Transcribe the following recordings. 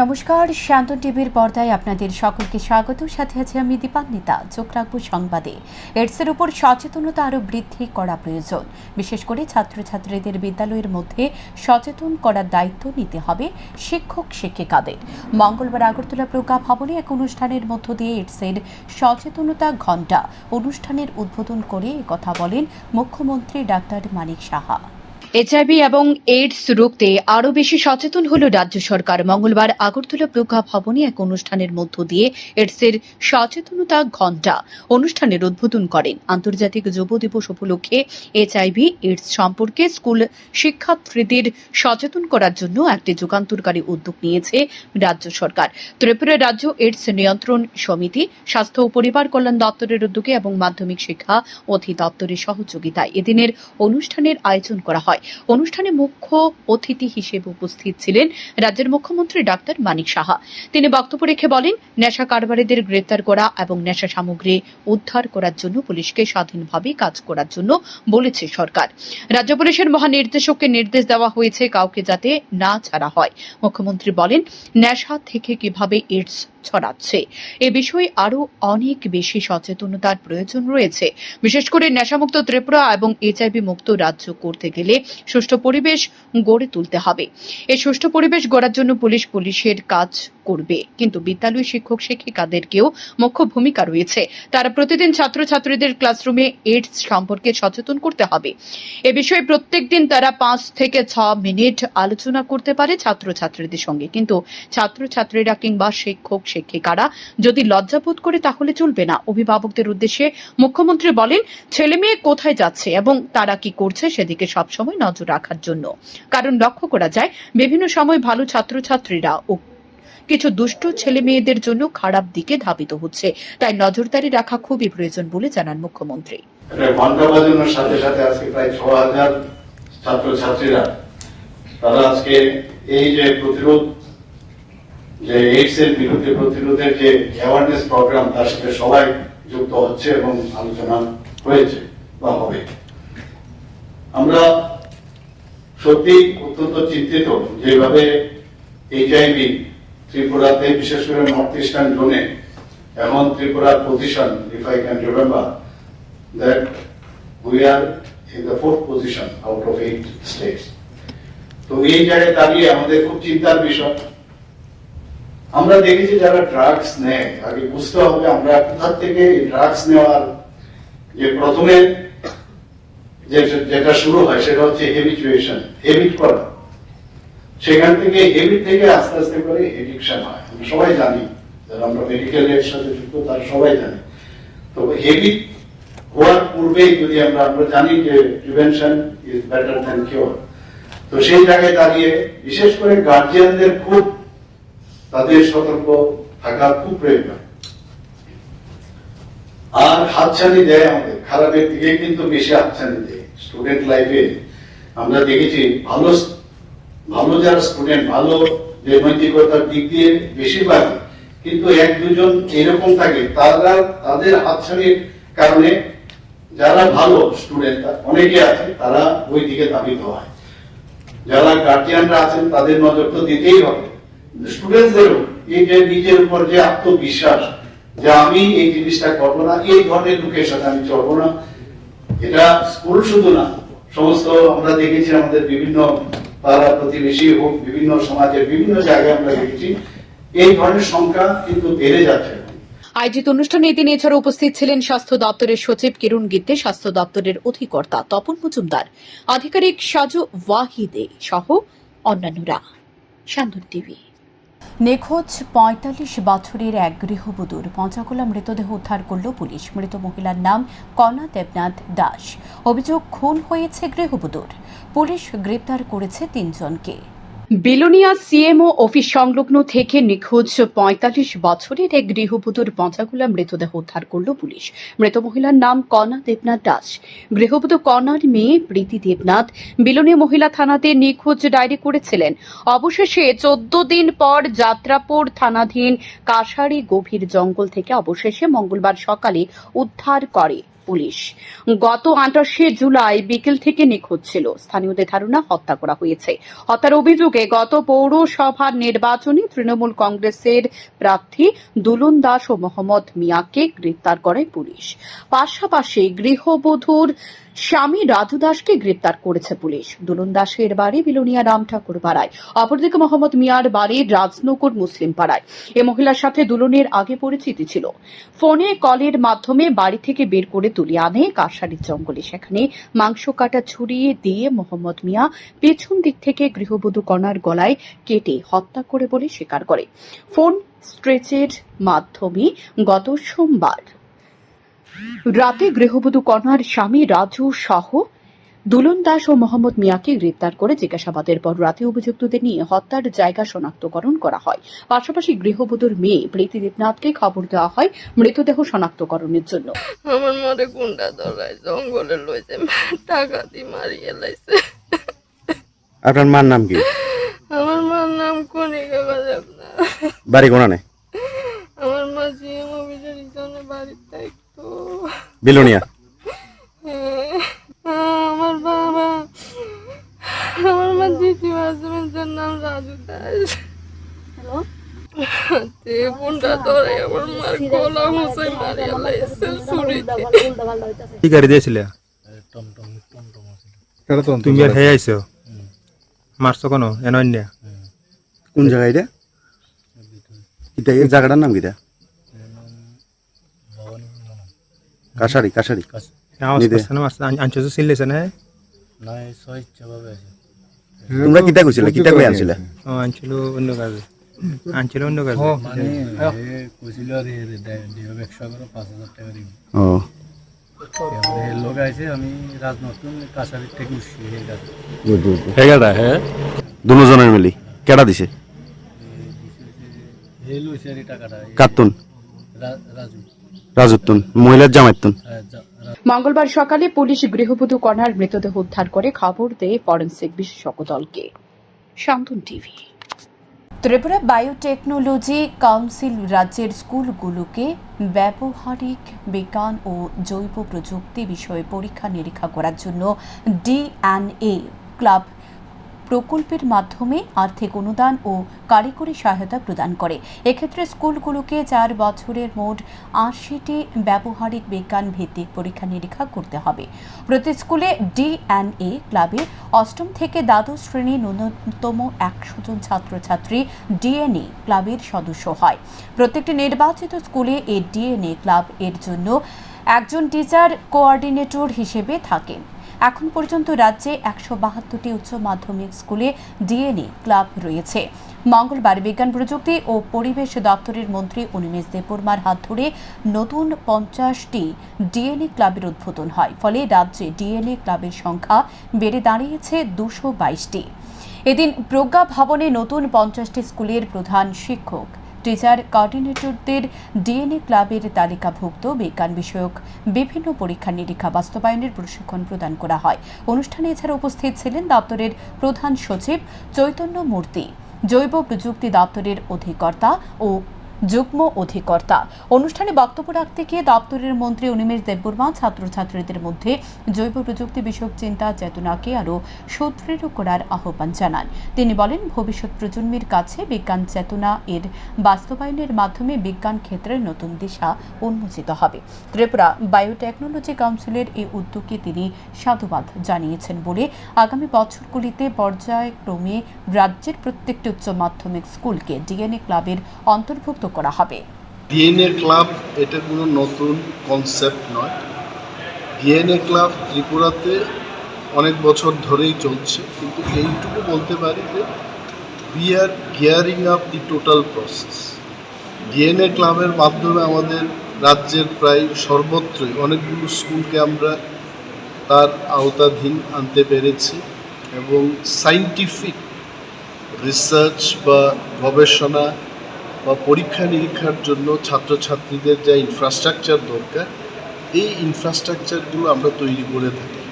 নমস্কার, শান্তন টিভির পর্দায় আপনাদের সকলকে স্বাগত। সাথে আছে আমি দীপান্বিতা। চোখ রাখবো সংবাদে। এডসের উপর সচেতনতা আরও বৃদ্ধি করা প্রয়োজন। বিশেষ করে ছাত্রছাত্রীদের বিদ্যালয়ের মধ্যে সচেতন করার দায়িত্ব নিতে হবে শিক্ষক শিক্ষিকাদের। মঙ্গলবার আগরতলা প্রজ্ঞা ভবনে এক অনুষ্ঠানের মধ্য দিয়ে এডসের সচেতনতা ঘণ্টা অনুষ্ঠানের উদ্বোধন করে একথা বলেন মুখ্যমন্ত্রী ডাক্তার মানিক সাহা। এইচআইভি এবং এইডস রুখতে আরও বেশি সচেতন হল রাজ্য সরকার। মঙ্গলবার আগরতলা প্রজ্ঞা ভবনে এক অনুষ্ঠানের মধ্য দিয়ে এইডসের সচেতনতা ঘণ্টা অনুষ্ঠানের উদ্বোধন করেন। আন্তর্জাতিক যুব দিবস উপলক্ষে এইচআইভি এইডস সম্পর্কে স্কুল শিক্ষার্থীদের সচেতন করার জন্য একটি যুগান্তকারী উদ্যোগ নিয়েছে রাজ্য সরকার। ত্রিপুরা রাজ্য এইডস নিয়ন্ত্রণ সমিতি, স্বাস্থ্য ও পরিবার কল্যাণ দপ্তরের উদ্যোগে এবং মাধ্যমিক শিক্ষা অধিদপ্তরের সহযোগিতায় এদিনের অনুষ্ঠানের আয়োজন করা হয়। অনুষ্ঠানে মুখ্য অতিথি হিসেবে উপস্থিত ছিলেন রাজ্যের মুখ্যমন্ত্রী ডাক্তার মানিক সাহা। তিনি বক্তব্য রেখে বলেন, নেশা কারবারিদের গ্রেপ্তার করা এবং নেশা সামগ্রী উদ্ধার করার জন্য পুলিশকে স্বাধীনভাবে কাজ করার জন্য বলেছে সরকার। রাজ্য পুলিশের মহানির্দেশককে নির্দেশ দেওয়া হয়েছে কাউকে যাতে না ছাড়া হয়। মুখ্যমন্ত্রী বলেন, নেশা থেকে কিভাবে এইডস ছড়াচ্ছে এ বিষয়ে আরও অনেক বেশি সচেতনতার প্রয়োজন রয়েছে। বিশেষ করে নেশামুক্ত ত্রিপুরা এবং এইচআইভি মুক্ত রাজ্য করতে গেলে সুষ্ঠু পরিবেশ গড়ে তুলতে হবে। এই সুষ্ঠু পরিবেশ গড়ার জন্য পুলিশের কাজ করবে, কিন্তু বিদ্যালয় শিক্ষক শিক্ষিকাদেরকেও মুখ্য ভূমিকা রয়েছে। তারা প্রতিদিন ছাত্রছাত্রীদের ক্লাসরুমে এইডস সম্পর্কে সচেতন করতে হবে। এ বিষয়ে প্রত্যেকদিন তারা 5 থেকে 6 মিনিট আলোচনা করতে পারে ছাত্রছাত্রীদের সঙ্গে, কিন্তু ছাত্রছাত্রীরা কিংবা শিক্ষক শিক্ষিকারা যদি লজ্জাবোধ করে তাহলে চলবে না। অভিভাবকদের উদ্দেশ্যে মুখ্যমন্ত্রী বলেন, ছেলে মেয়ে কোথায় যাচ্ছে এবং তারা কি করছে সেদিকে সবসময় নজর রাখার জন্য। কারণ লক্ষ্য করা যায় বিভিন্ন সময় ভালো ছাত্রছাত্রীরা ও কিছু দুষ্ট ছেলে মেয়েদের জন্য খারাপ দিকে ধাবিত হচ্ছে, তাই নজরদারি রাখা খুবই প্রয়োজন বলে জানান মুখ্যমন্ত্রী। ঘন্টা বাজানোর সাথে সাথে আজকে প্রায় 6,000 ছাত্রছাত্রীরা তারা আজকে এই যে প্রতিরোধ, যে এইডস এর বিরুদ্ধে প্রতিরোধের যে অ্যাওয়ারনেস প্রোগ্রাম, তার সাথে সবাই যুক্ত হচ্ছে এবং আলোচনা হয়েছে বা হবে। আমরা সত্যি অত্যন্ত চিন্তিত যেভাবে এইচআইভি ত্রিপুরাতে, বিশেষ করে নর্থ ইস্টার্ন জোনে, এখন ত্রিপুরার position, if I can remember that we are in the 4th position out of 8 states. তো এই জায়গায় দাঁড়িয়ে আমাদের খুব চিন্তার বিষয়। আমরা দেখেছি যারা ড্রাগস নেয়, আগে বুঝতে হবে আমরা কোথা থেকে ড্রাগস নেওয়ার যে প্রথমে যেটা শুরু হয় সেটা হচ্ছে হ্যাবিচুয়েশন, হ্যাবিট করা। সেখান থেকে হ্যাবিট থেকে আস্তে আস্তে করে এডিকশন হয়। আমরা সবাই জানি, যারা আমরা মেডিকেল এর সাথে যুক্ত তারা সবাই জানি। তো হ্যাবিট হওয়ার পূর্বেই যদি আমরা জানি যে prevention is better than cure, তো সেই জায়গায় দাঁড়িয়ে বিশেষ করে গার্জিয়ানদের খুব তাদের সতর্ক থাকা খুব প্রয়োজন। আর হাতছানি দেয় আমাদের খারাপের দিকে, কিন্তু বেশি হাতছানি দেয় স্টুডেন্ট লাইফে। আমরা দেখেছি ভালো ভালো যারা স্টুডেন্ট, ভালো যে নৈতিকতার দিক দিয়ে বেশিরভাগ, কিন্তু 1-2 এরকম থাকে তাদের হাতছানির কারণে যারা ভালো স্টুডেন্ট অনেকে আছে তারা ওই দিকে ধাবিত হয়। যারা গার্জিয়ানরা আছেন তাদের নজর তো দিতেই হবে। স্টুডেন্টদেরও এই যে নিজের উপর যে আত্মবিশ্বাস, যে আমি এই জিনিসটা করবো না, এই ধরনের লোকের সাথে আমি চলবো না। এটা স্কুল শুধু না, সমস্ত আমরা দেখেছি আমাদের বিভিন্ন পাড়া প্রতিবেশী হোক, বিভিন্ন সমাজের বিভিন্ন জায়গায় আমরা দেখেছি এই ধরনের সংখ্যা কিন্তু বেড়ে যাচ্ছে। আয়োজিত অনুষ্ঠানে এদিন এছাড়া উপস্থিত ছিলেন স্বাস্থ্য দপ্তরের সচিব কিরণ গিত্তে, স্বাস্থ্য দপ্তরের অধিকর্তা তপন মজুমদার, আধিকারিক সাজু ওয়াহিদে সহ অন্যান্যরা। শান্তন টিভি। নিখোঁজ 45 বছরের এক গৃহবধূর পঞ্চাকোলা মৃতদেহ উদ্ধার করল পুলিশ। মৃত মহিলার নাম কনা দেবনাথ দাস। অভিযোগ, খুন হয়েছে গৃহবধূর। পুলিশ গ্রেপ্তার করেছে 3 জনকে। বিলোনিয়া সিএমও অফিস সংলগ্ন থেকে নিখোঁজ 45 বছরের এক গৃহবধূর পঞ্চাকোলা মৃতদেহ উদ্ধার করল পুলিশ। মৃত মহিলার নাম কনা দেবনাথ দাস। গৃহবধূ কনার মেয়ে প্রীতি দেবনাথ বিলোনিয়া মহিলা থানাতে নিখোঁজ ডায়েরি করেছিলেন। অবশেষে 14 দিন পর যাত্রাপুর থানাধীন কাশারি গভীর জঙ্গল থেকে অবশেষে মঙ্গলবার সকালে উদ্ধার করে পুলিশ। গত 28শে জুলাই বিকেল থেকে নিখোঁজ ছিল। স্থানীয়দের ধারণা হত্যা করা হয়েছে। হত্যার অভিযোগে গত পৌরসভার নির্বাচনে তৃণমূল কংগ্রেসের প্রার্থী দুলন দাস ও মোহাম্মদ মিয়াকে গ্রেপ্তার করে পুলিশ। পাশাপাশি গৃহবধূর স্বামী রাজু দাসকে গ্রেপ্তার করেছে পুলিশ। দুলন দাসের বাড়ি বিলোনিয়া রামঠাকুর পাড়ায়, অপরদিকে মোহাম্মদ মিয়ার বাড়ি রাজনগর মুসলিম পাড়ায়। এ মহিলার সাথে দুলনের আগে পরিচিতি ছিল। ফোনে কলের মাধ্যমে বাড়ি থেকে বের করে তুলে আনে কাশারির জঙ্গলে। সেখানে মাংস কাটা ছুরি দিয়ে মোহাম্মদ মিয়া পেছন দিক থেকে গৃহবধূ কণার গলায় কেটে হত্যা করে বলে স্বীকার করে। ফোন স্ট্রেচের মাধ্যমে গত সোমবার রাতে গৃহবধূ কণার স্বামী রাজু সহ দুলন দাস ও মোহাম্মদ মিয়াকে গ্রেপ্তার করে জিজ্ঞাসাবাদের পর রাতে অভিযুক্তদের নিয়ে হত্যার জায়গা শনাক্তকরণ করা হয়। পাশাপাশি গৃহবধূর মেয়ে প্রীতি দেবনাথকে খবর দেওয়া হয় মৃতদেহ শনাক্তকরণের জন্য। আমার মারে গুন্ডা ধরায় জঙ্গলে লইছে, টাকা দিয়ে মারিয়ে লাইছে। আপনার মার নাম কি? আমার মার নাম কণিকা বাজাবনা। বাড়ি কোনানে? আমার মা জিএম অফিসের জন্য বাড়ির থাকতো। বিলোনিয়া। আমার বাবা, আমার মা দ্বিতীয় হাজবেন্ডের নাম রাজু দাস। তে গুন্ডা ধরে আমার মার গলা মুছে মারিয়ে লাইছে ছুরিতে। কি গাড়ি দিয়েছিলে? তুমি আর হেয়ে আইছো মারছো কোনো এনন্য? কোন জায়গায় এটা? এটা এই জায়গাটার নাম কিটা? কাশারি। আনছো চিনলেছে না? তোমরা কিটা কইছিলে? কিটা কই আনছিলে? ও আনছিল অন্য কাজে, আনছিল অন্য কাজে। ও লোক আছে, আমি রাজনতুন কাছারি থেকে উঠছি। দুজনের মিলি কেডা দিছে? কাতুন রাজুতুন মহিলার জামাইতুন। মঙ্গলবার সকালে পুলিশ গৃহবধূ কণার মৃতদেহ উদ্ধার করে খবর দেয় ফরেনসিক বিশেষজ্ঞ দলকে। শান্তন টিভি। ত্রিপুরা বায়োটেকনোলজি কাউন্সিল রাজ্যের স্কুলগুলোকে ব্যবহারিক বিজ্ঞান ও জৈব প্রযুক্তি বিষয়ে পরীক্ষা নিরীক্ষা করার জন্য ডিএনএ ক্লাব প্রকল্পের মাধ্যমে আর্থিক অনুদান ও কারিগরি সহায়তা প্রদান করে। এক্ষেত্রে স্কুলগুলোকে 4 বছরের মোট 80টি ব্যবহারিক বিজ্ঞান ভিত্তিক পরীক্ষা নিরীক্ষা করতে হবে। প্রতি স্কুলে ডিএনএ ক্লাবে 8ম থেকে দ্বাদশ শ্রেণীর ন্যূনতম 100 জন ছাত্রছাত্রী ডিএনএ ক্লাবের সদস্য হয়। প্রত্যেকটি নির্বাচিত স্কুলে এই ডিএনএ ক্লাব এর জন্য একজন টিচার কোঅর্ডিনেটর হিসেবে থাকেন। এখন পর্যন্ত রাজ্যে 172টি উচ্চ মাধ্যমিক স্কুলে ডিএনএ ক্লাব রয়েছে। মঙ্গলবার বিজ্ঞান প্রযুক্তি ও পরিবেশ দপ্তরের মন্ত্রী অনিমেষ দেববর্মার হাত ধরে নতুন 50টি ডিএনএ ক্লাবের উদ্বোধন হয়। ফলে রাজ্যে ডিএনএ ক্লাবের সংখ্যা বেড়ে দাঁড়িয়েছে 222টি। এদিন প্রজ্ঞা ভবনে নতুন 50টি স্কুলের প্রধান শিক্ষক, টিচার, কোঅর্ডিনেটরদের ডিএনএ ক্লাবের তালিকাভুক্ত বিজ্ঞান বিষয়ক বিভিন্ন পরীক্ষা নিরীক্ষা বাস্তবায়নের প্রশিক্ষণ প্রদান করা হয়। অনুষ্ঠানে এছাড়া উপস্থিত ছিলেন দপ্তরের প্রধান সচিব চৈতন্য মূর্তি, জৈব প্রযুক্তি দপ্তরের অধিকর্তা ও যুগ্ম অধিকর্তা। অনুষ্ঠানে বক্তব্য রাখতে গিয়ে দপ্তরের মন্ত্রী অনিমেষ দেববর্মা ছাত্রছাত্রীদের মধ্যে জৈব প্রযুক্তি বিষয়ক চিন্তা চেতনাকে আরও সুদৃঢ় করার আহ্বান জানান। তিনি বলেন, ভবিষ্যৎ প্রজন্মের কাছে বিজ্ঞান চেতনা এর বাস্তবায়নের মাধ্যমে বিজ্ঞান ক্ষেত্রের নতুন দিশা উন্মোচিত হবে। ত্রিপুরা বায়োটেকনোলজি কাউন্সিলের এই উদ্যোগকে তিনি সাধুবাদ জানিয়েছেন বলে আগামী বছরগুলিতে পর্যায়ক্রমে রাজ্যের প্রত্যেকটি উচ্চ মাধ্যমিক স্কুলকে ডিএনএ ক্লাবের অন্তর্ভুক্ত করা হবে। ডিএনএ ক্লাব এটা কোনো নতুন কনসেপ্ট নয়। ডিএনএ ক্লাব ত্রিপুরাতে অনেক বছর ধরেই চলছে, কিন্তু এইটুকু বলতে পারি যে we are gearing up the total process. DNA ক্লাবের মাধ্যমে আমাদের রাজ্যের প্রায় সর্বত্রই অনেকগুলো স্কুলকে আমরা তার আওতাধীন আনতে পেরেছি এবং সায়েন্টিফিক রিসার্চ বা গবেষণা বা পরীক্ষা নিরীক্ষার জন্য ছাত্রছাত্রীদের যা ইনফ্রাস্ট্রাকচার দরকার, এই ইনফ্রাস্ট্রাকচারগুলো আমরা তৈরি করে থাকি।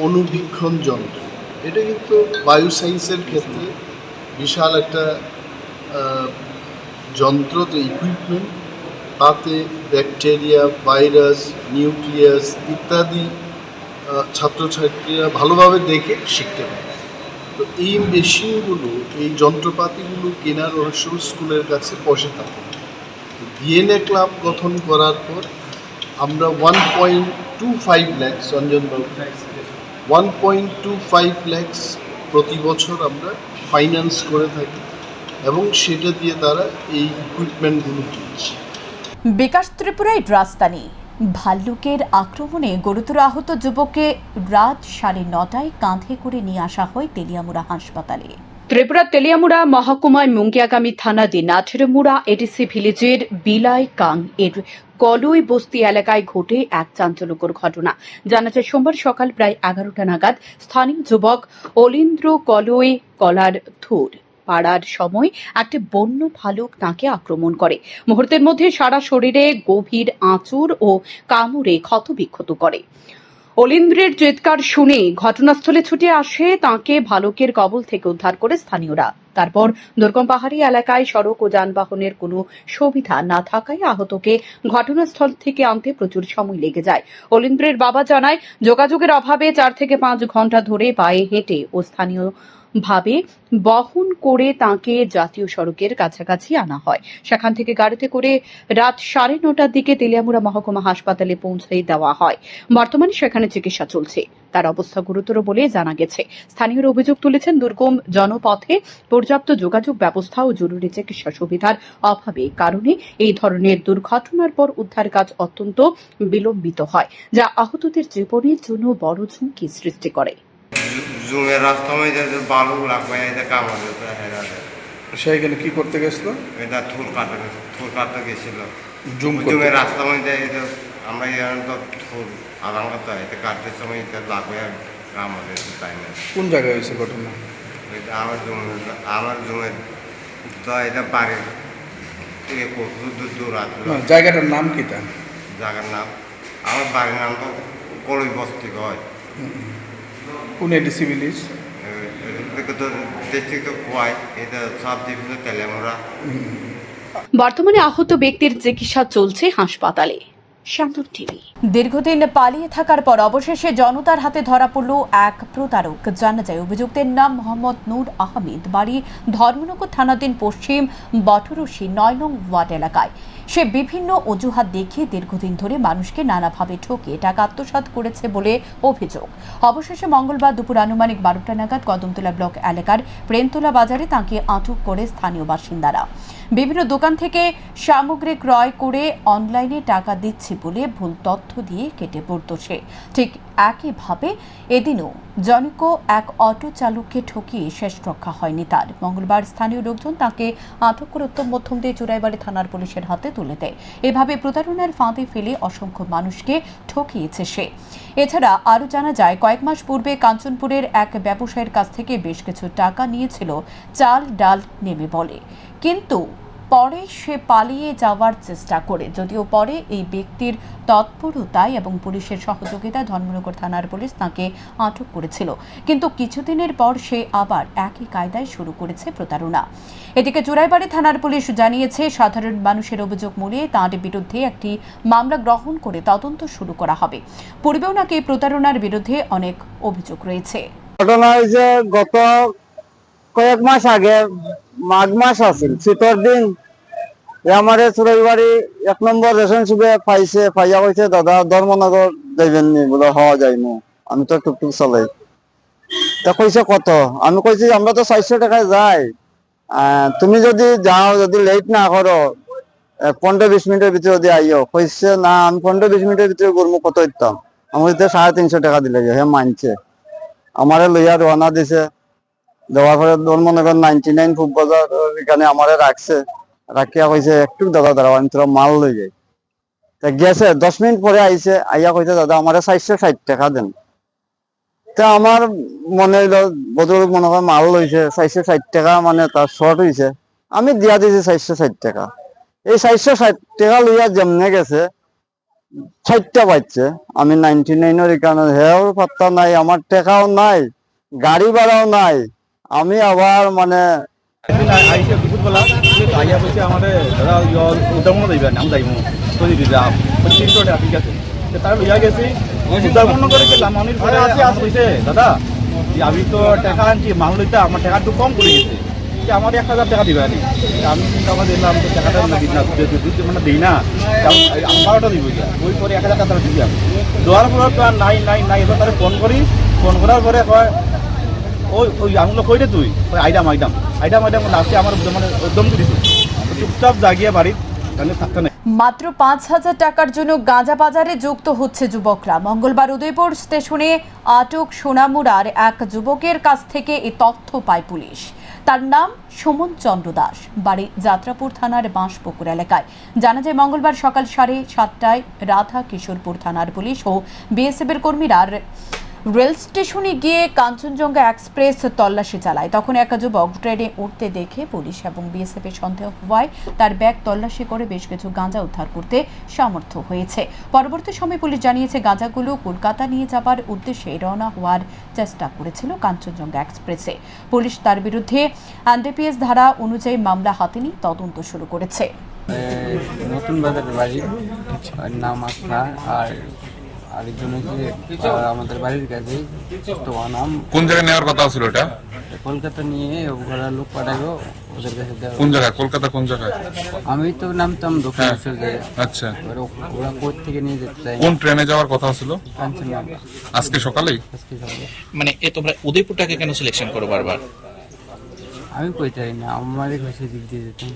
অনুবীক্ষণ যন্ত্র, এটা কিন্তু বায়োসায়েন্সের ক্ষেত্রে বিশাল একটা যন্ত্র, যে ইকুইপমেন্ট, তাতে ব্যাকটেরিয়া, ভাইরাস, নিউক্লিয়াস ইত্যাদি ছাত্রছাত্রীরা ভালোভাবে দেখে শিখতে পারে। তো এই মেশিনগুলো, এই যন্ত্রপাতিগুলো কেনার অনেক সময় স্কুলের কাছে পয়সা থাকে। ডিএনএ ক্লাব গঠন করার পর আমরা 1.25 লাখ, সঞ্জনবাবু 1.25 লাখ প্রতি বছর আমরা ফাইন্যান্স করে থাকি এবং সেটা দিয়ে তারা এই ইকুইপমেন্টগুলো কিনছে। বিকাশ ত্রিপুরায় রাজধানী ভাল্লুকের আক্রমণে গুরুতর আহত যুবককে রাত 9:30টায় কাঁধে করে নিয়ে আসা হয় তেলিয়ামুড়া হাসপাতালে। ত্রিপুরার তেলিয়ামুড়া মহকুমায় মুঙ্গিয়াগামী থানাধীন নাথেরমুড়া এডিসি ভিলেজের বিলাই কাং এর কলই বস্তি এলাকায় ঘটে এক চাঞ্চল্যকর ঘটনা। জানা যায় সোমবার সকাল প্রায় 11টা নাগাদ স্থানীয় যুবক অলিন্দ্র কলই কলার থুর পাড়ার সময় একটি বন্য ভালুক তাকে আক্রমণ করে। মুহূর্তের মধ্যে সারা শরীরে গভীর আঁচড় ও কামড়ে ক্ষতবিক্ষত করে। অলিন্দ্রের চিৎকার শুনে ঘটনাস্থলে ছুটে আসে তাকে ভালুকের কবল থেকে উদ্ধার করে স্থানীয়রা। তারপর দুর্গম পাহাড়ি এলাকায় সড়ক ও যানবাহনের কোনো সুবিধা না থাকায় আহতকে ঘটনাস্থল থেকে আনতে প্রচুর সময় লেগে যায়। অলিন্দ্রের বাবা জানায়, যোগাযোগের অভাবে 4 থেকে 5 ঘন্টা ধরে পায়ে হেঁটে ও স্থানীয় ভাবে বহন করে তাকে জাতীয় সড়কের কাছাকাছি আনা হয়। সেখান থেকে গাড়িতে করে রাত 9:30টার দিকে তেলিয়ামুড়া মহকুমা হাসপাতালে পৌঁছে দেওয়া হয়। বর্তমানে সেখানে চিকিৎসা চলছে। তার অবস্থা গুরুতর বলে জানা গেছে। স্থানীয়রা অভিযোগ তুলেছেন, দুর্গম জনপথে পর্যাপ্ত যোগাযোগ ব্যবস্থা ও জরুরি চিকিৎসা সুবিধার অভাবে কারণে এই ধরনের দুর্ঘটনার পর উদ্ধার কাজ অত্যন্ত বিলম্বিত হয়, যা আহতদের জীবনের জন্য বড় ঝুঁকি সৃষ্টি করে। জুমের রাস্তা মধ্যে বালু লাগবে, এটা কামড় সেইখানে কি করতে গেছিল? এটা থুল কাটতে গেছিল। জুমের জুমের রাস্তা মধ্যে এটা আমরা তো থুল আদান করতে হয়, এটা কাটতে সময় এটা লাগবে কামড়, তাই না? কোন জায়গায় হয়েছে ঘটনা? এটা আমার জুমের তো এটা বাড়ির থেকে কত দূর আছে। জায়গাটার নাম কি? তা জায়গার নাম আমার বাড়ির নাম তো কলই বস্তি হয়। কোন এডিসি ভিলেজ? বর্তমানে আহত ব্যক্তির চিকিৎসা চলছে হাসপাতালে। শান্তন টিভি। দীর্ঘদিন পালিয়ে থাকার পর অবশেষে জনতার হাতে ধরা পড়ল এক প্রতারক। জানা যায়, অভিযুক্তের নাম মোহাম্মদ নূর আহমেদ, বাড়ি ধর্মনগর থানাধীন পশ্চিম বটরশি 9 নং ওয়ার্ড এলাকায়। সে বিভিন্ন অজুহাত দেখিয়ে দীর্ঘদিন ধরে মানুষকে নানাভাবে ঠকিয়ে টাকা আত্মসাৎ করেছে বলে অভিযোগ। অবশেষে মঙ্গলবার দুপুর আনুমানিক 12টা নাগাদ কদমতলা ব্লক এলাকার প্রেমতলা বাজারে তাঁকে আটক করে স্থানীয় বাসিন্দারা। বিভিন্ন দোকান থেকে সামগ্রী ক্রয় করে অনলাইনে টাকা দিচ্ছে বলে ভুল তথ্য দিয়ে কেটে পড়ত সে। ঠিক একইভাবে এদিনও জনৈক এক অটো চালককে ঠকিয়ে শেষ রক্ষা হয়নি তার। মঙ্গলবার স্থানীয় লোকজন তাকে আটক করে উত্তম মধ্যম দিয়ে চোরাইবাড়ি থানার পুলিশের হাতে তুলে দেয়। এভাবে প্রতারণার ফাঁদে ফেলে অসংখ্য মানুষকে ঠকিয়েছে সে। এছাড়া আরও জানা যায়, কয়েক মাস পূর্বে কাঞ্চনপুরের এক ব্যবসায়ীর কাছ থেকে বেশ কিছু টাকা নিয়েছিল চাল ডাল নেবে বলে, কিন্তু পরে সে পালিয়ে যাওয়ার চেষ্টা করে। যদিও পরে এই ব্যক্তির তৎপরতায় এবং পুলিশের সহযোগিতায় ধর্মনগর থানার পুলিশ তাকে আটক করেছিল, কিন্তু কিছুদিনের পর সে আবার একই কায়দায় শুরু করেছে প্রতারণা। এদিকে চোরাইবাড়ি থানার পুলিশ জানিয়েছে, সাধারণ মানুষের অভিযোগ মূলে তাঁর বিরুদ্ধে একটি মামলা গ্রহণ করে তদন্ত শুরু করা হবে। পূর্বেও নাকি প্রতারণার বিরুদ্ধে অনেক অভিযোগ রয়েছে। ঘটনা হয়েছে গত কয়েক মাস আগে, মাঘ মাস আছিল, শীতের দিন। আমার চোরাইবাড়ি 1 নম্বর রেশন শিপে পাইছে, পাইয়া কইছে, দাদা ধর্মনগর যাইবেন নি? বলে হওয়া যাইমু, আমি তো টুকটুক চালাই। তা কইছে কত? আমি কইছি আমরা তো 400 টাকায় যাই, তুমি যদি যাও, যদি লেট না করো, 15-20 মিনিটের ভিতরে যদি আইও। কইছে না, আমি 15-20 মিনিটের ভিতরে গরমু, কত দিতাম? আমি 350 টাকা দিলে হে মানছে। আমারে লইয়া রওনা দিছে। দেওয়ার পরে ধর্মনগর 99 ফুট বাজার এখানে আমারে রাখছে। রাখিয়া কইছে, একটু দাদা দাঁড়াও, আমি তোরা মাল লই যাই। তা গেছে, 10 মিনিট পরে আইছে। আইয়া কইছে, দাদা আমারে 460 টাকা দেন। তা আমার মনে হইলো ভদ্রলোক মনে হয় মাল লইছে, 460 টাকা মানে তার শর্ট হইছে। আমি দিয়া দিয়েছি 460 টাকা। এই 460 টাকা লইয়া যেমনে গেছে, 60টা পাইছে। আমি 99-এর এখানে হেও পাত্তা নাই, আমার টাকাও নাই, গাড়ি ভাড়াও নাই। আমি আবার মানে বেলা আইয়া বলছে আমাদের দাদা উদ্যাপন যাইবে আমি যাইব তো দিদি যাম 300 টাকা ঠিক আছে তারা লইয়া গেছি উদ্যাপন করে গেলাম আমি কইছে দাদা আমি তো টাকা আনছি মাল লইতে আমার টাকা একটু কম করে গেছে আমার 1000 টাকা দিবে আমি চিন্তা দিলাম তো টাকাটা দিই না মানে দিই না আমি 12টা দিব ওই পরে 1000 টাকা দিবি আমি দেওয়ার পর তো আর নাই এবার তারা ফোন করার পরে কয় ওই আঙুলো কইরে তুই আইডাম লাস্টে আমার মানে উদ্যম দিয়েছি চুপচাপ জাগিয়ে বাড়ি থাকতে নেই। মাত্র 5,000 টাকার জন্য গাঁজা বাজারে যুক্ত হচ্ছে যুবকরা। মঙ্গলবার উদয়পুর স্টেশনে আটক সোনামুড়ার এক যুবকের কাছ থেকে এই তথ্য পায় পুলিশ। তার নাম সুমন চন্দ্র দাস, বাড়ি যাত্রাপুর থানার বাঁশপুকুর এলাকায়। জানা যায় মঙ্গলবার সকাল 7:30টায় রাধা কিশোরপুর থানার পুলিশ ও বিএসএফ এর কর্মীরা রেল স্টেশনে গিয়ে কাঞ্চনজঙ্ঘা এক্সপ্রেস তল্লাশি চালায়। তখন এক যুবক ট্রেনে উঠতে দেখে পুলিশ এবং বিএসএফ এর সন্দেহ হওয়ায় তার ব্যাগ তল্লাশি করে বেশ কিছু গাঁজা উদ্ধার করতে সমর্থ হয়েছে। পরবর্তী সময় পুলিশ জানিয়েছে গাঁজাগুলো কলকাতা নিয়ে যাবার উদ্দেশ্যে রওনা হওয়ার চেষ্টা করেছিল কাঞ্চনজঙ্ঘা এক্সপ্রেসে। পুলিশ তার বিরুদ্ধে এনডিপিএস ধারা অনুযায়ী মামলা হাতে নিয়ে তদন্ত শুরু করেছে। নতুন বাজারের বাড়ি, নাম আখড়া, আর আরেকজন হচ্ছে আমাদের বাড়ির কাছে। তো নাম কোন জায়গায় নেওয়ার কথা ছিল? এটা কলকাতা নিয়ে ওরা লোক পাঠাবো ওদের কাছে। কোন জায়গায়? কলকাতা কোন জায়গায়? আমি তো নামতাম দক্ষিণেশ্বর জায়গায়। আচ্ছা, ওরা কোর্ট থেকে নিয়ে যেতে চাই। কোন ট্রেনে যাওয়ার কথা ছিল? কাঞ্চনজঙ্ঘা। আজকে সকালেই? মানে তোমরা উদয়পুরটাকে কেন সিলেকশন করো বারবার? আমি কই চাই না, আমারই কাছে দিক দিয়ে যেতাম।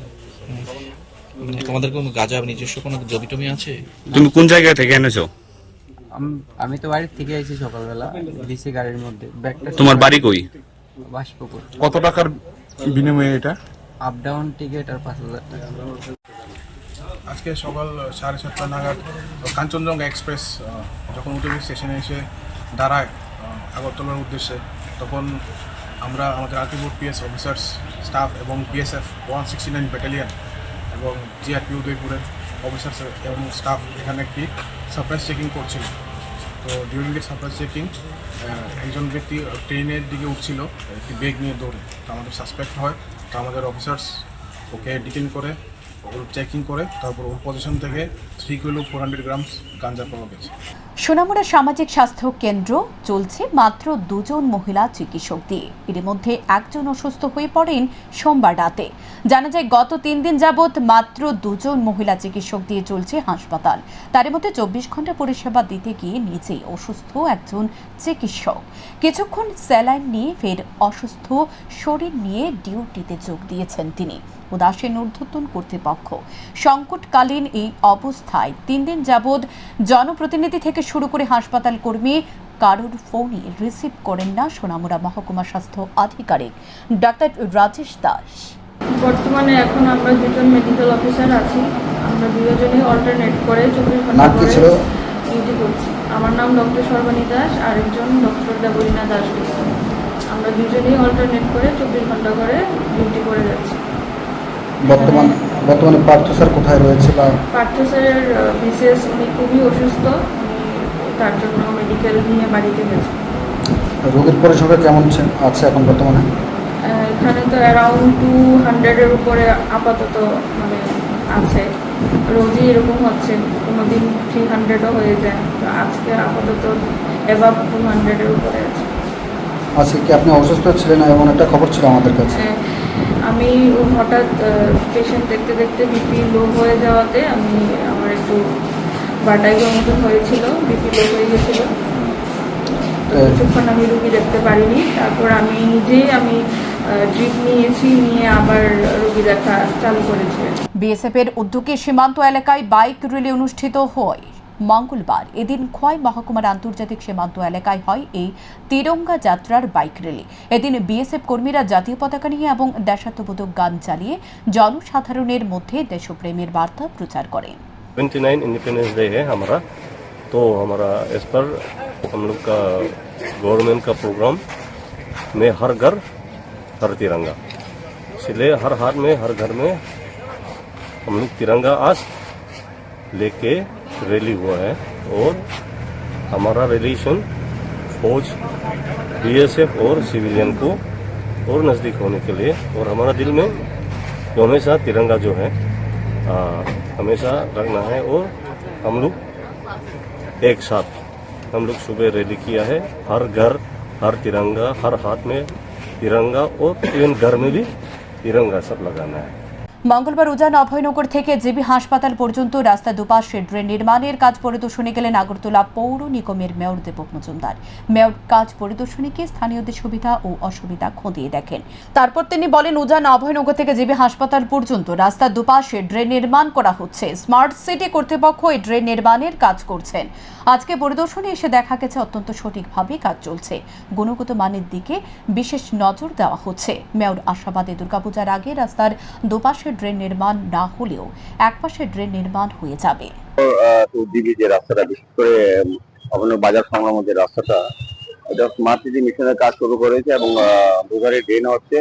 তোমাদের কোনো গাঁজা নিজস্ব কোনো জমি টমি আছে? তুমি কোন জায়গা থেকে এনেছো? আমি তো বাড়ির থেকে আইছি সকালবেলা, দিছি গাড়ির মধ্যে ব্যাগটা। তোমার বাড়ি কই? বাঁশপুকুর। কত টাকার বিনিময়ে এটা? আপ ডাউন টিকিট আর 5,000 টাকা। আজকে সকাল 7:30 নাগাদ কাঞ্চনজঙ্ঘা এক্সপ্রেস যখন উদয়পুর স্টেশনে এসে দাঁড়ায় আগরতলার উদ্দেশ্যে, তখন আমরা আমাদের আরটিপুর পিএস অফিসার্স স্টাফ এবং বিএসএফ 169 ব্যাটালিয়ন এবং জিআরপি উদয়পুরের অফিসার্স এবং স্টাফ এখানে একটি সারপ্রাইজ চেকিং করছিল। তো ডিউরিং দ্য সারপ্রাইজ চেকিং একজন ব্যক্তি ট্রেনের দিকে উঠছিল একটি ব্যাগ নিয়ে দৌড়ে। তো আমাদের সাসপেক্ট হয়, তো আমাদের অফিসার্স ওকে ডিটেন করে চেকিং করে তারপর ওর পজিশন থেকে 3 কিলো 400 গ্রামস গাঁজা পাওয়া গেছে। সোনামুড়া সামাজিক স্বাস্থ্য কেন্দ্র চলছে মাত্র 2 জন মহিলা চিকিৎসক দিয়ে। এর মধ্যে একজন অসুস্থ হয়ে পড়েন সোমবার রাতে। জানা যায় গত 3 দিন যাবৎ মাত্র 2 জন মহিলা চিকিৎসক দিয়ে চলছে হাসপাতাল। তার মধ্যে 24 ঘন্টা পরিষেবা দিতে গিয়ে নিজেই অসুস্থ একজন চিকিৎসক কিছুক্ষণ স্যালাইন নিয়ে ফের অসুস্থ শরীর নিয়ে ডিউটিতে যোগ দিয়েছেন তিনি। উদাসীন ঊর্ধ্বতন কর্তৃপক্ষ। সংকটকালীন এই অবস্থায় 3 দিন যাবৎ জনপ্রতিনিধি থেকে শুরু করে হাসপাতাল কর্মী কারোর ফোনই রিসিভ করেন না সোনামুড়া মহকুমা স্বাস্থ্য আধিকারিক ডাক্তার রাজেশ দাস। বর্তমানে এখন আমরা 2 জন মেডিকেল অফিসার আছি। আমরা 2 জনই অল্টারনেট করে 24 ঘন্টা করে ডিউটি করছি। আমার নাম ডক্টর সর্বাণী দাস, আরেকজন ডক্টর দেবলীনা দাস। আমরা 2 জনই অল্টারনেট করে 24 ঘন্টা করে ডিউটি করে যাচ্ছি। বর্তমানে পার্থ স্যার কোথায় রয়েছে? পার্থ স্যারের বিশেষ উনি খুবই অসুস্থ, তার জন্য মেডিকেল নিয়ে বাড়িতে গেছে। রোগীর পরিষেবা কেমন আছে এখন বর্তমানে? এখানে তো অ্যারাউন্ড 200-এর উপরে আপাতত মানে আছে। রোজই এরকম হচ্ছে, কোনোদিন 300ও হয়ে যায়। তো আজকে আপাতত এবার 200-এর উপরে আছে। আজকে কি আপনি অসুস্থ ছিলেন? এমন একটা খবর ছিল আমাদের কাছে। আমি হঠাৎ পেশেন্ট দেখতে দেখতে বিপি লো হয়ে যাওয়াতে আমার একটু বাটাইয়ের মতন হয়েছিল, বিপি লো হয়ে গেছিলো। কিছুক্ষণ আমি রুগী দেখতে পারিনি। তারপর আমি নিজেই ড্রিপ নিয়ে আবার রুগী দেখা চালু করেছি। বিএসএফ এর উদ্যোগে সীমান্ত এলাকায় বাইক র্যালি অনুষ্ঠিত হয় মঙ্গলবার। এদিন খোয়াই মহকুমার আন্তর্জাতিক সীমান্ত এলাকায় হয় এই তিরঙ্গা যাত্রার বাইক র্যালি। এদিন বিএসএফ কর্মীরা জাতীয় পতাকা নিয়ে এবং দেশাত্মবোধক গান চালিয়ে জনসাধারণের মধ্যে দেশপ্রেমের বার্তা প্রচার করেন। 29 इंडिपेंडेंस डे है हमारा, तो हमारा इस पर हम लोग का गवर्नमेंट का प्रोग्राम में हर घर हर तिरंगा, इसलिए हर हाथ में हर घर में हम लोग तिरंगा आज लेके रैली हुआ है। और हमारा रिलेशन फौज, बीएसएफ और सिविलियन को और नज़दीक होने के लिए, और हमारा दिल में कि हमेशा तिरंगा जो है हमेशा रखना है। और हम लोग एक साथ हम लोग सुबह रैली किया है, हर घर हर तिरंगा, हर हाथ में तिरंगा और इवन घर में भी तिरंगा सब लगाना है। মঙ্গলবার উজান অভয়নগর থেকে জিবি হাসপাতাল পর্যন্ত রাস্তা দুপাশে ড্রেন নির্মাণের কাজ পরিদর্শনে গেলেন আগরতলা পৌর নিগমের মেয়র দীপক মজুমদার। মেয়র কাজ পরিদর্শনে গিয়ে স্থানীয়দের সুবিধা ও অসুবিধা খতিয়ে দেখেন। তারপর তিনি বলেন, উজান অভয়নগর থেকে জিবি হাসপাতাল পর্যন্ত রাস্তার দুপাশে ড্রেন নির্মাণ করা হচ্ছে। স্মার্ট সিটি কর্তৃপক্ষ এই ড্রেন নির্মাণের কাজ করছেন। আজকে পরিদর্শনে এসে দেখা গেছে অত্যন্ত সঠিকভাবে কাজ চলছে, গুণগত মানের দিকে বিশেষ নজর দেওয়া হচ্ছে। মেয়র আশাবাদী দুর্গাপূজার আগে রাস্তার দুপাশে ড্রেন নির্মাণ না হলেও একপাশে ড্রেন নির্মাণ হয়ে যাবে। যে রাস্তাটা, বিশেষ করে অভয়নগর বাজার সংলগ্ন যে রাস্তাটা, এটা স্মার্ট সিটি মিশনের কাজ শুরু করেছে এবং দুধারে ড্রেন হচ্ছে।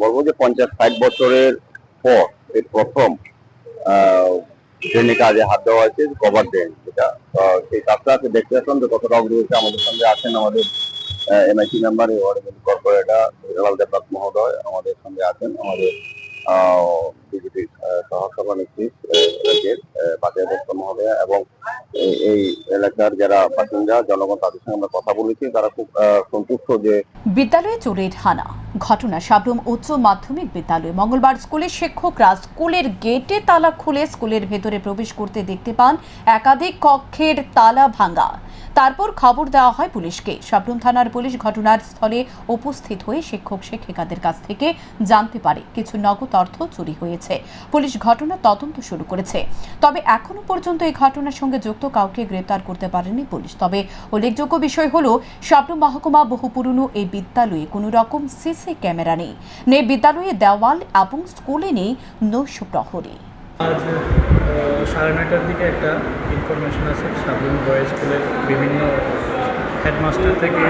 বলবো যে 50-60 বছরের পর এই প্রথম ড্রেনের কাজে হাত দেওয়া হয়েছে, কভার ড্রেন যেটা। সেই কাজটা আছে, দেখতে আসলাম যে কতটা অগ্রগতি। আমাদের সঙ্গে আছেন আমাদের MIC member, ward corporator Hiralal Debnath মহোদয় আমাদের সঙ্গে আছেন, আমাদের বিজেপির সহসভানেত্রী বাজার দত্ত মহোদয় এবং এই এলাকার যারা বাসিন্দা জনগণ, তাদের সঙ্গে আমরা কথা বলেছি। তারা খুব সন্তুষ্ট যে বিদ্যালয়ে চোরের হানা ঘটনা সাবরুম উচ্চ মাধ্যমিক বিদ্যালয়ে মঙ্গলবার স্কুলের শিক্ষকরা স্কুলের গেটে তালা খুলে স্কুলের ভেতরে প্রবেশ করতে দেখতে পান একাধিক কক্ষের তালা ভাঙা। তারপর খবর দেওয়া হয় পুলিশকে। সাবরুম থানার পুলিশ ঘটনার স্থলে উপস্থিত হয়ে শিক্ষক শিক্ষিকাদের কাছ থেকে জানতে পারে কিছু নগদ অর্থ চুরি হয়েছে। পুলিশ ঘটনার তদন্ত শুরু করেছে। তবে এখনো পর্যন্ত এই ঘটনার সঙ্গে যুক্ত কাউকে গ্রেপ্তার করতে পারেনি পুলিশ। তবে উল্লেখযোগ্য বিষয় হলো, সাবরুম মহকুমা বহু পুরনো এই বিদ্যালয়ে কোনো রকম সিসি ক্যামেরা নেই, বিদ্যালয়ে দেওয়াল এবং স্কুলে নেই নৈশ প্রহরী। আজ 9:30টার দিকে একটা ইনফরমেশন আছে সাবরুম বয়েজ স্কুলের বিভিন্ন হেডমাস্টার থেকে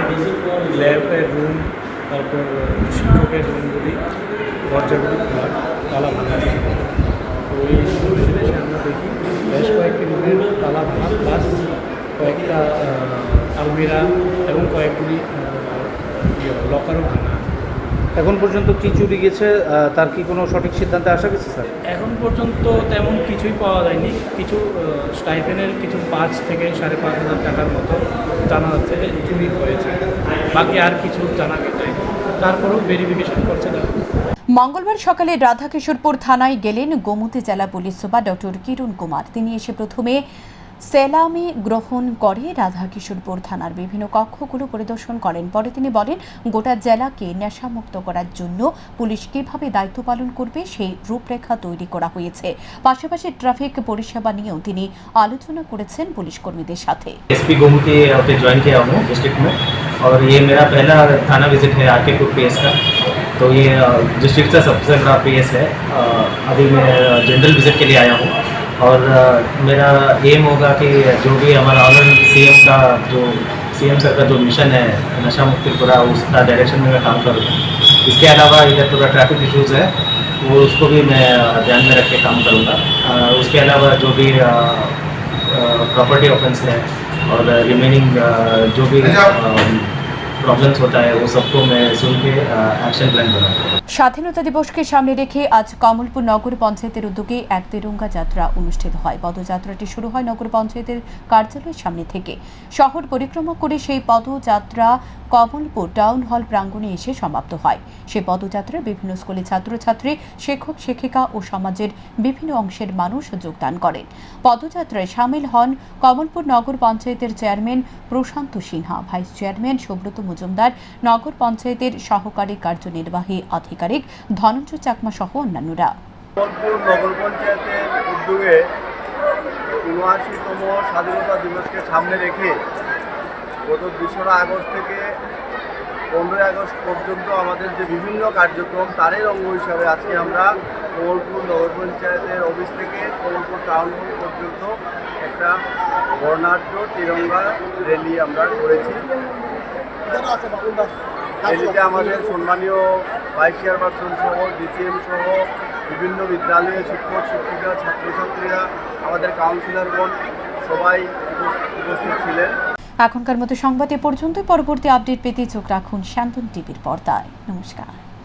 ল্যাবের রুম, তারপর শিক্ষকের রুমগুলি, দরজাগুলি খোলা, তালা ভাঙা ছিল। তো এই ইনফরমেশনে এসে আমরা দেখি বেশ কয়েকটি রুমের তালা ভাঙা, প্লাস কয়েকটা আলমিরা এবং কয়েকগুলি লকারও ভাঙা। এখন পর্যন্ত কি চুরি গেছে তার কি কোনো সঠিক সিদ্ধান্তে আসা গেছে স্যার? এখন পর্যন্ত তেমন কিছুই পাওয়া যায়নি। কিছু স্টাইপেনের কিছু 5 থেকে 5,500 টাকার মতো জানা যাচ্ছে যে চুরি হয়েছে, বাকি আর কিছু জানা যায়। তারপরেও ভেরিফিকেশন করছে তারা। মঙ্গলবার সকালে রাধাকিশোরপুর থানায় গেলেন গোমতী জেলা পুলিশ সুপার ডক্টর কিরণ কুমার। তিনি এসে প্রথমে সেলামি গ্রহণ করে রাধাকিশোরপুর থানার বিভিন্ন কক্ষগুলো পরিদর্শন করেন। পরে তিনি বলেন, গোটা জেলাকে নেশামুক্ত করার জন্য পুলিশ কিভাবে দায়িত্ব পালন করবে সেই রূপরেখা তৈরি করা হয়েছে। পাশাপাশি ট্রাফিক পরিষেবা নিয়েও তিনি আলোচনা করেছেন পুলিশ কর্মীদের সাথে। एसपी गोमती पे ज्वाइन किया हूँ डिस्ट्रिक्ट में, और ये मेरा पहला थाना विजिट है आरकेपुर पीएस का। तो ये डिस्ट्रिक्ट का सबसे बड़ा पीएस है। अभी मैं जनरल विजिट के लिए आया हूँ, और मेरा एम होगा कि जो भी हमारा ऑनरेबल सीएम का जो सीएम सर का जो मिशन है नशा मुक्ति पूरा, उसका डायरेक्शन में मैं काम करूँगा। इसके अलावा इधर पूरा ट्रैफिक इश्यूज़ है वो उसको भी मैं ध्यान में रख के काम करूँगा। उसके अलावा जो भी प्रॉपर्टी ऑफेंस है और रिमेनिंग जो भी प्रॉब्लम्स होता है वो सबको मैं सुन के एक्शन प्लान बनाऊँगा। স্বাধীনতা দিবসকে সামনে রেখে আজ কমলপুর নগর পঞ্চায়েতের উদ্যোগে এক তিরঙ্গা যাত্রা অনুষ্ঠিত হয়। পদযাত্রাটি শুরু হয় নগর পঞ্চায়েতের কার্যালয়ের সামনে থেকে। শহর পরিক্রমা করে সেই পদযাত্রা কমলপুর টাউন হল প্রাঙ্গণে এসে সমাপ্ত হয়। সেই পদযাত্রায় বিভিন্ন স্কুলের ছাত্রছাত্রী, শিক্ষক শিক্ষিকা ও সমাজের বিভিন্ন অংশের মানুষ যোগদান করেন। পদযাত্রায় সামিল হন কমলপুর নগর পঞ্চায়েতের চেয়ারম্যান প্রশান্ত সিনহা, ভাইস চেয়ারম্যান সুব্রত মজুমদার, নগর পঞ্চায়েতের সহকারী কার্যনির্বাহী আধিকারিক ধনঞ্জয় চাকমা সহ অন্যান্যরা। কমলপুর নগর পঞ্চায়েতের উদ্যোগে ৭৯তম স্বাধীনতা দিবসকে সামনে রেখে গত ২রা আগস্ট থেকে 15ই আগস্ট পর্যন্ত আমাদের যে বিভিন্ন কার্যক্রম, তারই অঙ্গ হিসাবে আজকে আমরা কমলপুর নগর পঞ্চায়েতের অফিস থেকে কমলপুর টাউন হল পর্যন্ত একটা বর্ণাঢ্য তিরঙ্গা র্যালি আমরা করেছি। র্যালিতে আমাদের সম্মানীয় ভাইস চেয়ারপারসন সহ ডিসিএম সহ বিভিন্ন বিদ্যালয়ের শিক্ষক শিক্ষিকা, ছাত্রছাত্রীরা, আমাদের কাউন্সিলরগণ সবাই উপস্থিত ছিলেন। এখনকার মতো সংবাদ এ পর্যন্ত। পরবর্তী আপডেট পেতে চোখ রাখুন শান্তন টিভির পর্দায়। নমস্কার।